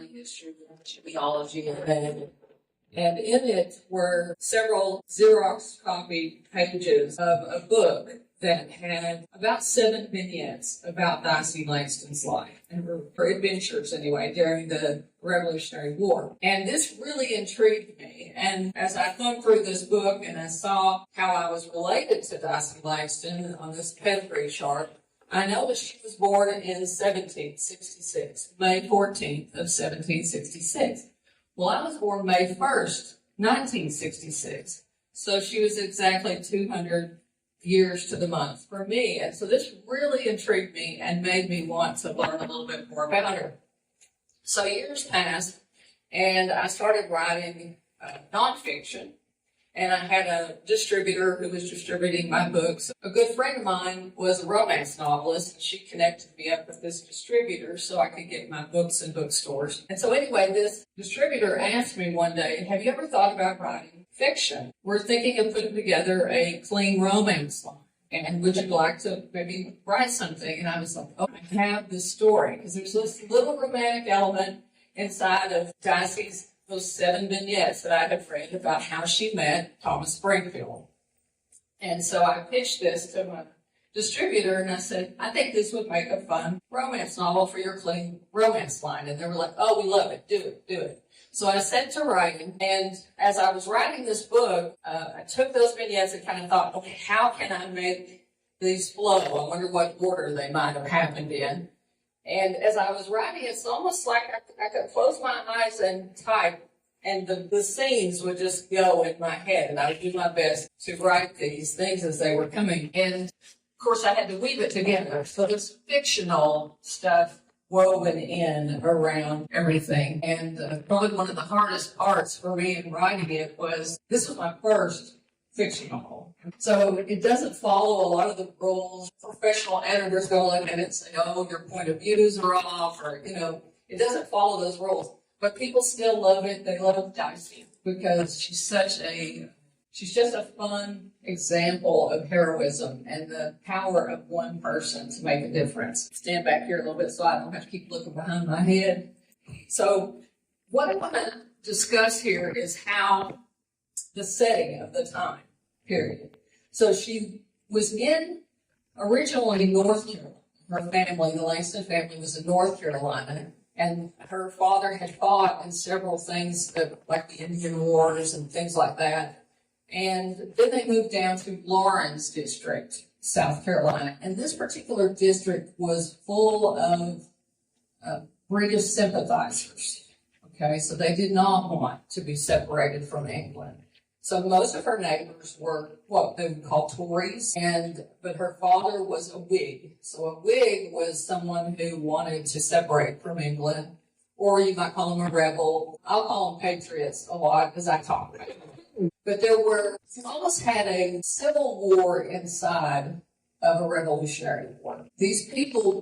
history of genealogy and in it were several Xerox copy pages of a book that had about 7 vignettes about Dicey Langston's life and her adventures anyway during the Revolutionary War. And this really intrigued me. And as I thumbed through this book and I saw how I was related to Dicey Langston on this pedigree chart, I noticed she was born in 1766, May 14th of 1766. Well, I was born May 1st, 1966. So she was exactly 200 years to the month for me. And so this really intrigued me and made me want to learn a little bit more about her. So years passed, and I started writing nonfiction. And I had a distributor who was distributing my books. A good friend of mine was a romance novelist, and she connected me up with this distributor so I could get my books in bookstores. And so anyway, this distributor asked me one day, have you ever thought about writing fiction? We're thinking of putting together a clean romance line. And would you like to maybe write something? And I was like, oh, I have this story. Because there's this little romantic element inside of Dicey's those 7 vignettes that I had read about how she met Thomas Springfield. And so I pitched this to my distributor, and I said, I think this would make a fun romance novel for your clean romance line. And they were like, oh, we love it. Do it, do it. So I set to writing, and as I was writing this book, I took those vignettes and kind of thought, okay, how can I make these flow? I wonder what order they might have happened in. And as I was writing, it's almost like I could close my eyes and type, and the scenes would just go in my head, and I would do my best to write these things as they were coming. And, of course, I had to weave it together. So this fictional stuff woven in around everything. And probably one of the hardest parts for me in writing it was, this was my first fiction novel. So it doesn't follow a lot of the rules. Professional editors go in and say, oh, your point of views are off, or, it doesn't follow those rules. But people still love it. They love Dicey because she's just a fun example of heroism and the power of one person to make a difference. Stand back here a little bit so I don't have to keep looking behind my head. So what I want to discuss here is how the setting of the time period. So she was originally North Carolina. Her family, the Langston family, was in North Carolina, and her father had fought in several things like the Indian Wars and things like that. And then they moved down to Lawrence District, South Carolina. And this particular district was full of British sympathizers. Okay, so they did not want to be separated from England. So most of her neighbors were what they would call Tories, but her father was a Whig. So a Whig was someone who wanted to separate from England, or you might call them a rebel. I'll call them patriots a lot because I talk about them. But you almost had a civil war inside of a revolutionary war. These people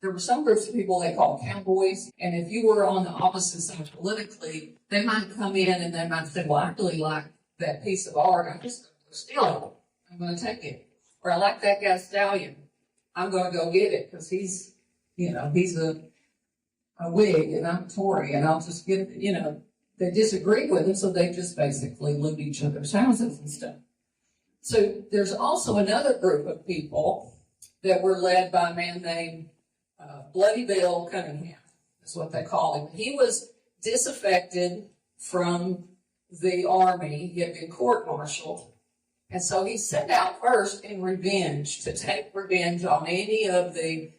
there were some groups of people they called cowboys, and if you were on the opposite side politically, they might come in and they might say, well, I really like that piece of art, I'm just going to steal it. I'm going to take it. Or I like that guy's stallion. I'm going to go get it because he's a Whig and I'm a Tory, and I'll just get it. They disagreed with him, so they just basically loot each other's houses and stuff. So there's also another group of people that were led by a man named Bloody Bill Cunningham, is what they call him. He was disaffected from the army. He had been court-martialed. And so he set out first in revenge, to take revenge on any of the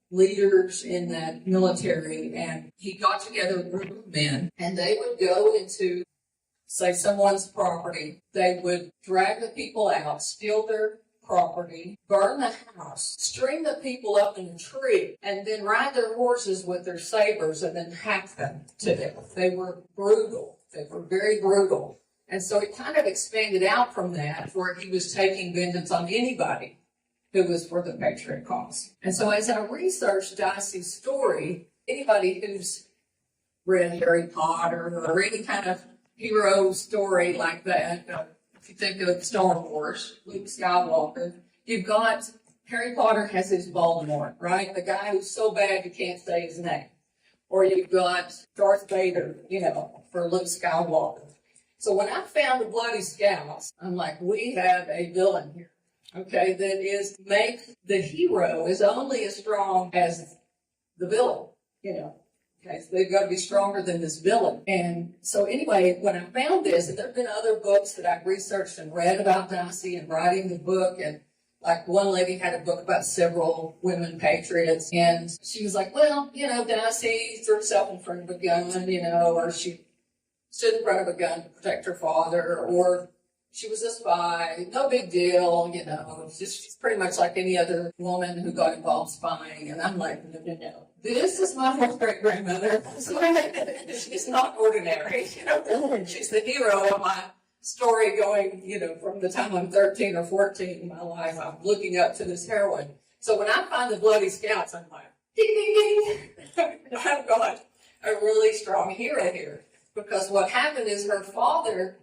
leaders in that military. And he got together a group of men, and they would go into, say, someone's property. They would drag the people out, steal their property, burn the house, string the people up in a tree, and then ride their horses with their sabers and then hack them to death. They were brutal. They were very brutal. And so it kind of expanded out from that, where he was taking vengeance on anybody who was for the Patriot cause. And so as I researched Dicey's story, anybody who's read Harry Potter or any kind of hero story like that, if you think of Star Wars, Luke Skywalker, you've got Harry Potter has his Voldemort, right? The guy who's so bad you can't say his name. or you've got Darth Vader, for Luke Skywalker. So when I found the Bloody Scouts, I'm like, we have a villain here, okay, that is make the hero is only as strong as the villain, Okay, so they've got to be stronger than this villain. And so anyway, when I found this, and there have been other books that I've researched and read about Dicey and writing the book, and like one lady had a book about several women patriots, and she was like, well, Dicey threw herself in front of a gun, or she stood in front of a gun to protect her father, or she was a spy, no big deal, she's pretty much like any other woman who got involved spying. And I'm like, no. This is my first great-grandmother. She's not ordinary, She's the hero of my story going, from the time I'm 13 or 14 in my life. I'm looking up to this heroine. So when I find the Bloody Scouts, I'm like, ding, ding, ding. I've got a really strong hero here. Because what happened is her father,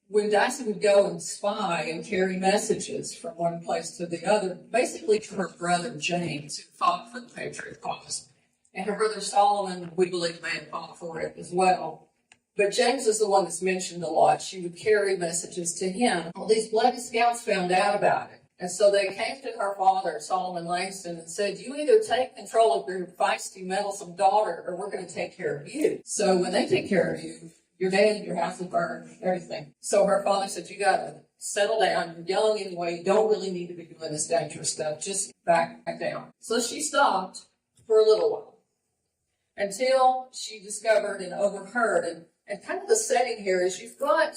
when Dicey would go and spy and carry messages from one place to the other, basically to her brother James, who fought for the Patriot cause. And her brother Solomon, we believe, may have fought for it as well. But James is the one that's mentioned a lot. She would carry messages to him. Well, these Bloody Scouts found out about it. And so they came to her father, Solomon Langston, and said, you either take control of your feisty, meddlesome daughter, or we're going to take care of you. So when they take care of you, you're dead, your house is burned, everything. So her father said, you got to settle down. You're young anyway. You don't really need to be doing this dangerous stuff. Just back down. So she stopped for a little while until she discovered and overheard. And kind of the setting here is you've got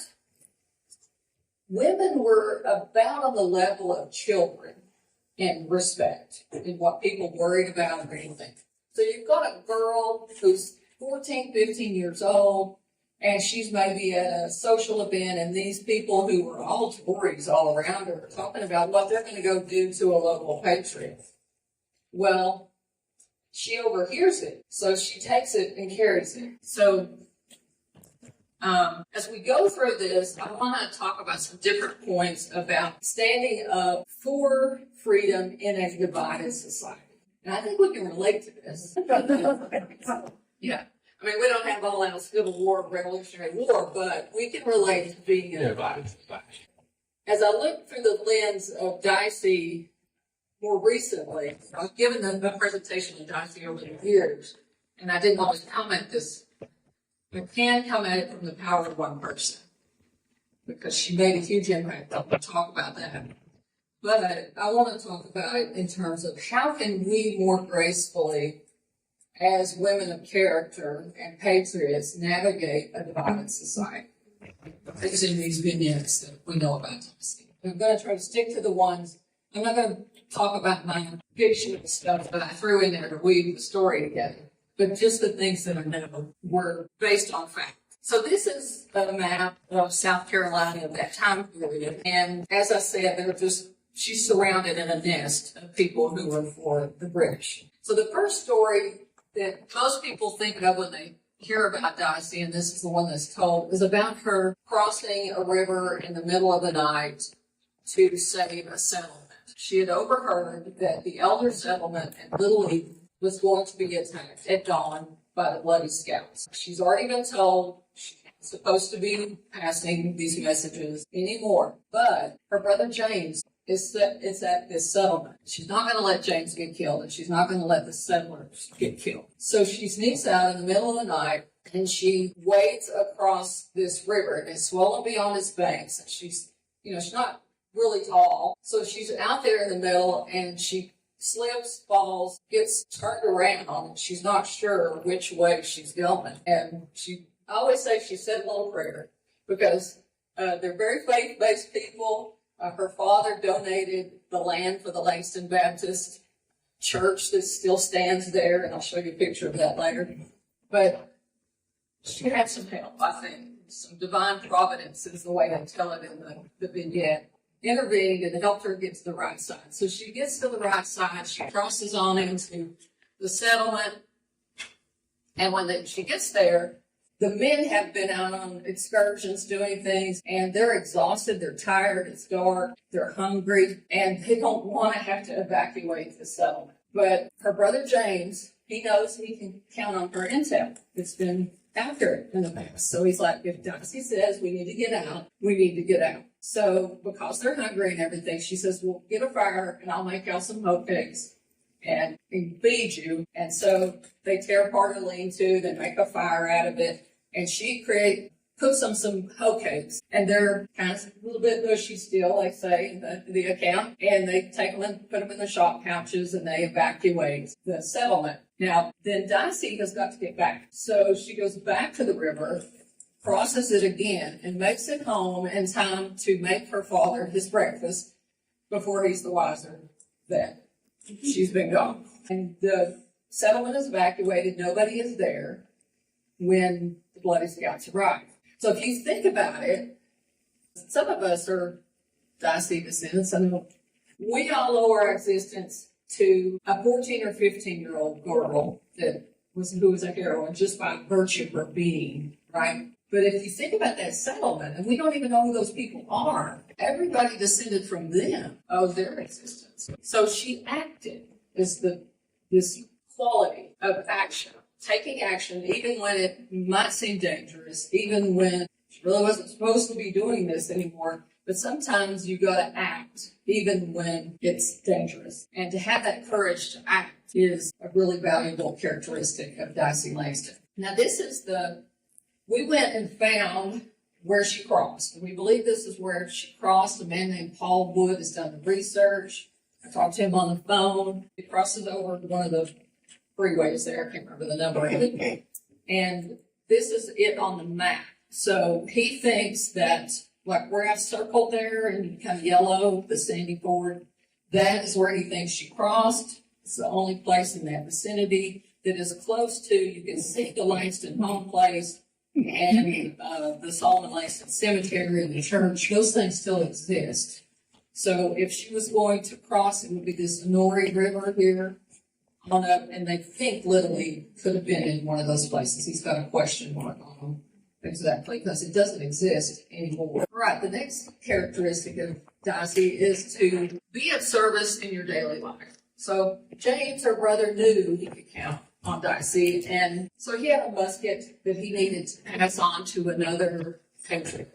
women were about on the level of children in respect in what people worried about or anything. So you've got a girl who's 14, 15 years old, and she's maybe at a social event, and these people who were all Tories all around her are talking about what they're going to go do to a local patriot. Well, she overhears it, so she takes it and carries it. So as we go through this, I want to talk about some different points about standing up for freedom in a divided society. And I think we can relate to this. Yeah. I mean, we don't have all out Civil War, Revolutionary War, but we can relate to being in a divided society. As I look through the lens of Dicey more recently, I've given them a presentation of Dicey over the years, and I didn't always comment this. I can come at it from the power of one person, because she made a huge impact. I'm going to talk about that. But I want to talk about it in terms of how can we more gracefully, as women of character and patriots, navigate a divided society. It's in these vignettes that we know about Dicey. I'm going to try to stick to the ones. I'm not going to talk about my fictional stuff that I threw in there to weave the story together, but just the things that I know were based on fact. So this is a map of South Carolina of that time period. And as I said, she's surrounded in a nest of people who were for the British. So the first story that most people think of when they hear about Dicey, and this is the one that's told, is about her crossing a river in the middle of the night to save a settlement. She had overheard that the elder settlement at Little Eden was going to be attacked at dawn by the Bloody Scouts. She's already been told she's supposed to be passing these messages anymore, but her brother James is at this settlement. She's not going to let James get killed, and she's not going to let the settlers get killed. So she sneaks out in the middle of the night, and she wades across this river, and it's swollen beyond its banks, and she's not really tall. So she's out there in the middle, and she slips, falls, gets turned around. She's not sure which way she's going. And I always say she said a little prayer, because they're very faith-based people. Her father donated the land for the Langston Baptist Church that still stands there, and I'll show you a picture of that later. But she had some help, I think. Some divine providence is the way they tell it in the vignette. Intervened and helped her get to the right side. So she gets to the right side. She crosses on into the settlement. And when she gets there, the men have been out on excursions doing things, and they're exhausted. They're tired. It's dark. They're hungry, and they don't want to have to evacuate the settlement. But her brother James he knows he can count on her intel. It's been accurate in the past. So he's like, if Dicey says we need to get out, we need to get out. So because they're hungry and everything, she says, well, get a fire and I'll make y'all some hoe cakes and feed you. And so they tear apart a lean-to, they make a fire out of it, and she cooks them some hoe cakes. And they're kind of a little bit mushy still, they say in the account. And they take them and put them in the shop pouches and they evacuate the settlement. Now, then Dicey has got to get back. So she goes back to the river, crosses it again, and makes it home in time to make her father his breakfast before he's the wiser that she's been gone. And the settlement is evacuated. Nobody is there when the Bloody Scouts arrive. So if you think about it, some of us are Dicey descendants. I know we all owe our existence to a 14 or 15-year-old girl who was a heroine just by virtue of her being, right? But if you think about that settlement, and we don't even know who those people are, everybody descended from them owes their existence. So she acted as this quality of action, taking action even when it might seem dangerous, even when she really wasn't supposed to be doing this anymore. But sometimes you got to act even when it's dangerous. And to have that courage to act is a really valuable characteristic of Dicey Langston. Now we went and found where she crossed. And we believe this is where she crossed. A man named Paul Wood has done the research. I talked to him on the phone. He crosses over one of the freeways there. I can't remember the number of it. And this is it on the map. So he thinks that, like where I've circled there and kind of yellow, the sandy ford, that is where he thinks she crossed. It's the only place in that vicinity that is close to, you can see the Langston home place and the Solomon Langston Cemetery and the church. Those things still exist. So if she was going to cross, it would be this Nori River here on up, and they think literally could have been in one of those places. He's got a question mark on them. Exactly, because it doesn't exist anymore. Right, the next characteristic of Dicey is to be of service in your daily life. So James, her brother, knew he could count on Dicey, and so he had a musket that he needed to pass on to another Patriot.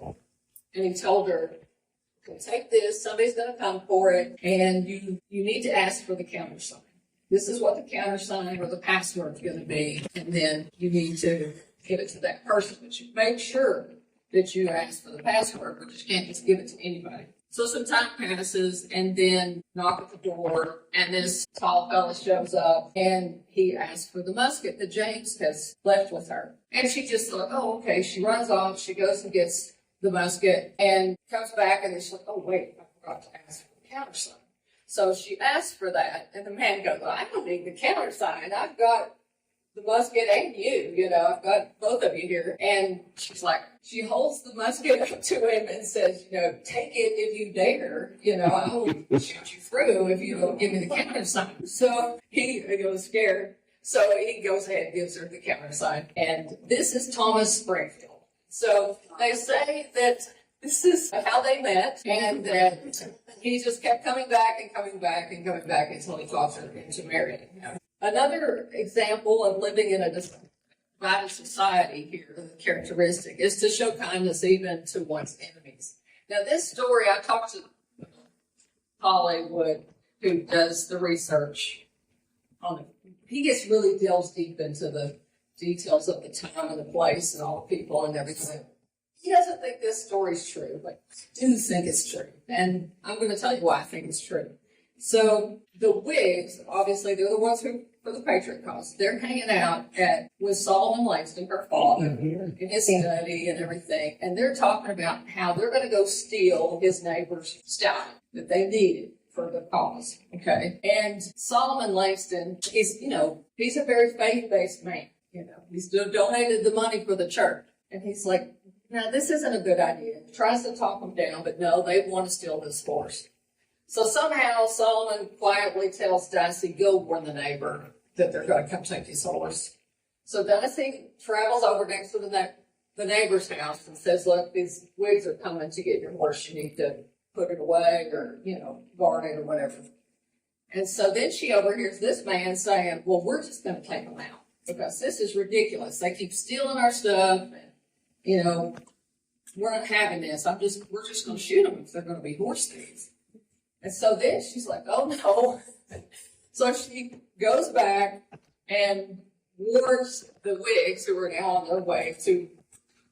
And he told her, okay, take this, somebody's going to come for it, and you need to ask for the countersign. This is what the countersign or the password is going to be, and then you need to give it to that person, but you make sure that you ask for the password, but you can't just give it to anybody. So some time passes, and then knock at the door, and this tall fella shows up, and he asks for the musket that James has left with her. And she just thought, oh, okay. She runs off, she goes and gets the musket, and comes back, and she's like, oh, wait, I forgot to ask for the countersign. So she asks for that, and the man goes, well, I don't need the countersign. I've got the musket and you know, I've got both of you here. And she's like, she holds the musket up to him and says, you know, take it if you dare, you know, I'll shoot you through if you don't give me the countersign. So he goes scared. So he goes ahead and gives her the countersign. And this is Thomas Springfield. So they say that this is how they met, and that he just kept coming back and coming back and coming back until he talked her into marrying him. Another example of living in a divided society here, the characteristic, is to show kindness even to one's enemies. Now, this story, I talked to Holly Wood, who does the research on it. He delves deep into the details of the time and the place and all the people and everything. He doesn't think this story's true, but I do think it's true. And I'm going to tell you why I think it's true. So the Whigs, obviously, they're the ones who, for the Patriot cause, they're hanging out with Solomon Langston, her father, in his study and everything. And they're talking about how they're going to go steal his neighbor's stallion that they needed for the cause. Okay. And Solomon Langston is, he's a very faith-based man. He's donated the money for the church. And he's like, now, this isn't a good idea. He tries to talk them down, but no, they want to steal this horse. So somehow Solomon quietly tells Dicey, go warn the neighbor that they're going to come take his horse. So Dicey travels over next to the neighbor's house and says, look, these Whigs are coming to get your horse. You need to put it away or, guard it or whatever. And so then she overhears this man saying, well, we're just going to take them out because this is ridiculous. They keep stealing our stuff. And, you know, we're not having this. We're just going to shoot them if they're going to be horse thieves. And so then she's like, oh no. So she goes back and warns the Whigs, who are now on their way to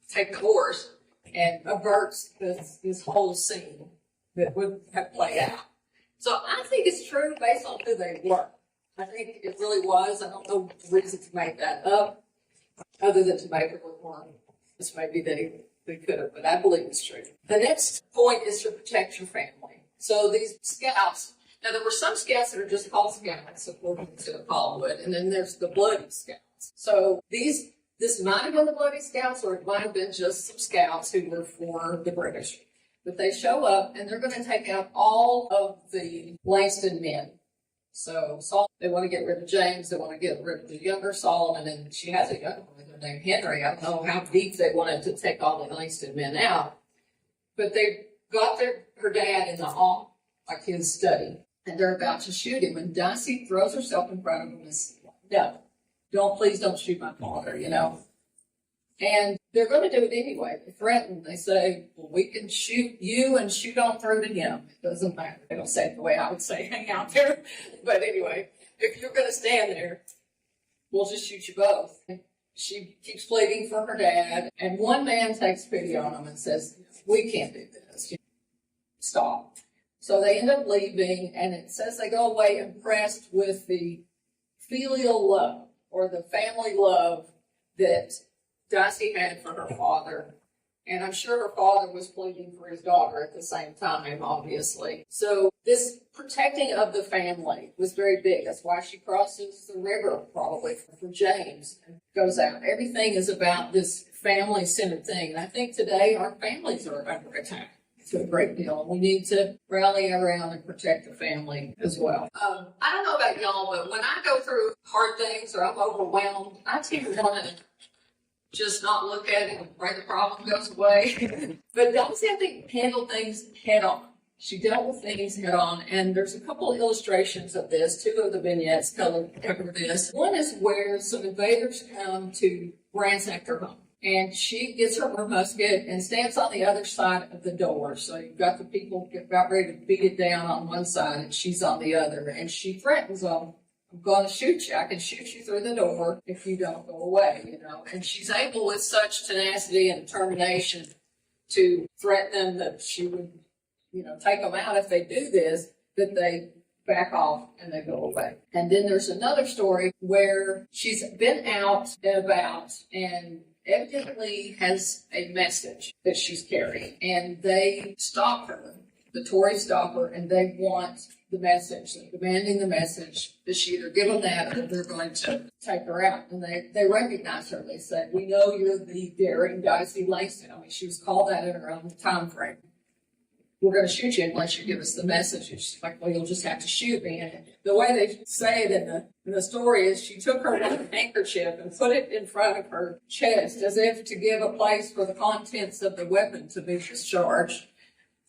take the horse, and averts this whole scene that would have played out. So I think it's true based on who they were. I think it really was. I don't know the reason to make that up, other than to make it look more. This maybe they could have, but I believe it's true. The next point is to protect your family. So these scouts, now there were some scouts that are just called scouts, according to Hollywood, and then there's the Bloody Scouts. So this might have been the Bloody Scouts, or it might have been just some scouts who were for the British. But they show up, and they're going to take out all of the Langston men. So they want to get rid of James, they want to get rid of the younger Solomon, and she has a younger brother named Henry. I don't know how deep they wanted to take all the Langston men out. But they got her dad in like his study, and they're about to shoot him. And Dicey throws herself in front of him and says, no, please don't shoot my father, you know. And they're going to do it anyway. They threaten. They say, well, we can shoot you and shoot on through to him. It doesn't matter. They don't say it the way I would say hang out there. But anyway, if you're going to stand there, we'll just shoot you both. She keeps pleading for her dad. And one man takes pity on him and says, we can't do this. Stop. So they end up leaving, and it says they go away impressed with the filial love, or the family love that Dicey had for her father. And I'm sure her father was pleading for his daughter at the same time, obviously. So this protecting of the family was very big. That's why she crosses the river, probably, for James, and goes out. Everything is about this family-centered thing. And I think today our families are under attack to a great deal. We need to rally around and protect the family as well. I don't know about y'all, but when I go through hard things or I'm overwhelmed, I tend to want to just not look at it and pray the problem goes away. But Dicey, I think, handled things head on. She dealt with things head on, and there's a couple of illustrations of this. Two of the vignettes cover this. One is where some invaders come to ransack her home. And she gets her musket and stands on the other side of the door. So you've got the people about ready to beat it down on one side, and she's on the other. And she threatens them, I'm going to shoot you. I can shoot you through the door if you don't go away, you know. And she's able with such tenacity and determination to threaten them that she would, you know, take them out if they do this, that they back off and they go away. And then there's another story where she's been out and about and evidently has a message that she's carrying. And they stop her. The Tories stop her, and they want the message. They're demanding the message that she either give them that or they're going to take her out. And they recognize her. They said, we know you're the daring Dicey Langston. I mean, she was called that in her own time frame. We're going to shoot you unless you give us the message. And she's like, well, you'll just have to shoot me. And the way they say it in the story is she took her handkerchief and put it in front of her chest as if to give a place for the contents of the weapon to be discharged.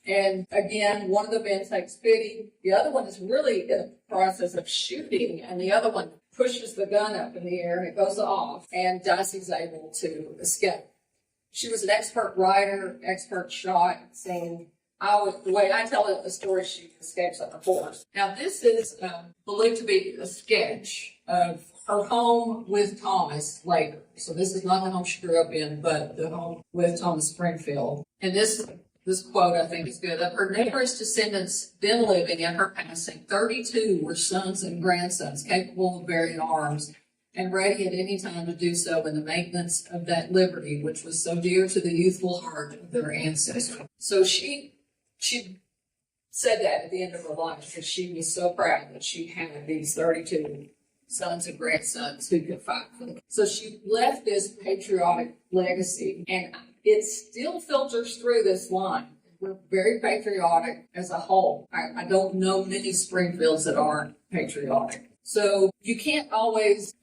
And again, one of the men takes pity. The other one is really in the process of shooting, and the other one pushes the gun up in the air and it goes off, and Dicey's able to escape. She was an expert rider, expert shot, so the way I tell it, the story, she escapes on a horse. Now, this is believed to be a sketch of her home with Thomas later. So this is not the home she grew up in, but the home with Thomas Springfield. And this quote, I think, is good. Of her numerous descendants then living at her passing, 32 were sons and grandsons capable of bearing arms and ready at any time to do so in the maintenance of that liberty which was so dear to the youthful heart of their ancestor. So she said that at the end of her life, because she was so proud that she had these 32 sons and grandsons who could fight for them. So she left this patriotic legacy, and it still filters through this line. We're very patriotic as a whole. I don't know many Springfields that aren't patriotic. So you can't always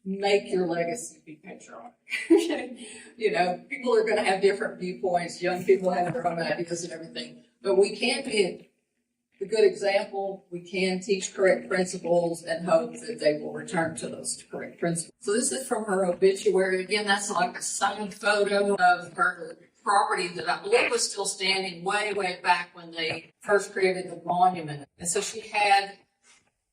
make your legacy be patriotic. You know, people are going to have different viewpoints. Young people have their own ideas and everything. But we can't be the good example. We can teach correct principles and hope that they will return to those correct principles. So this is from her obituary. Again, that's like a signed photo of her property that I believe was still standing way, way back when they first created the monument. And so she had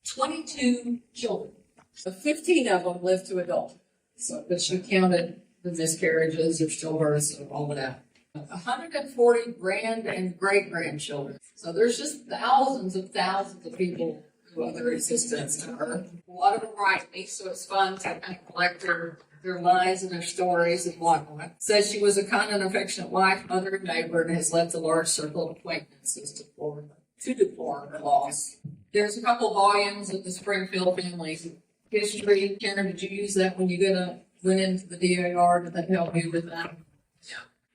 22 children. So 15 of them lived to adulthood. So, but she counted the miscarriages or stillbirths and all of that. 140 grand and great grandchildren. So there's just thousands of people who owe their existence to her. A lot of them write me, so it's fun to kind of collect their lives and their stories and whatnot. Says she was a kind and affectionate wife, mother, and neighbor, and has left a large circle of acquaintances to deplore her loss. There's a couple volumes of the Springfield family history. Karen, did you use that when you went into the DAR? Did that help you with that?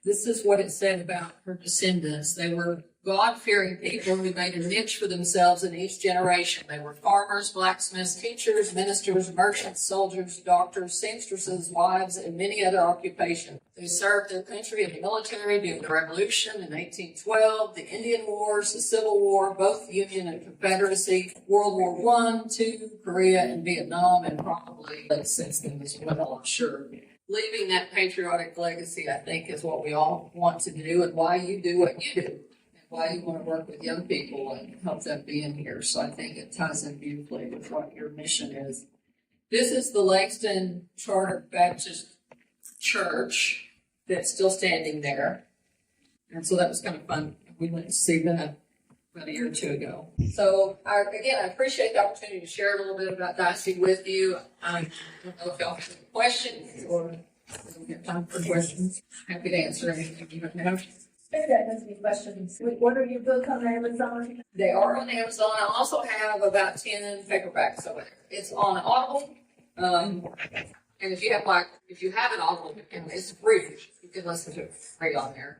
This is what it said about her descendants. They were God-fearing people who made a niche for themselves in each generation. They were farmers, blacksmiths, teachers, ministers, merchants, soldiers, doctors, seamstresses, wives, and many other occupations. They served their country in the military during the Revolution in 1812, the Indian Wars, the Civil War, both Union and Confederacy, World War I, II, Korea, and Vietnam, and probably since then as well, I'm sure. Leaving that patriotic legacy, I think, is what we all want to do, and why you do what you do, and why you want to work with young people and help them be in here. So I think it ties in beautifully with what your mission is. This is the Langston Charter Baptist Church that's still standing there. And so that was kind of fun. We went to see that about a year or two ago. So I appreciate the opportunity to share a little bit about Dicey with you. I don't know if y'all have any questions or we have time for questions. Happy to answer anything you might have. Maybe that doesn't be questions. What are your books on Amazon? They are on Amazon. I also have about 10 paperbacks over there. It's on Audible. And if you have an Audible, it's free. You can listen to it free on there.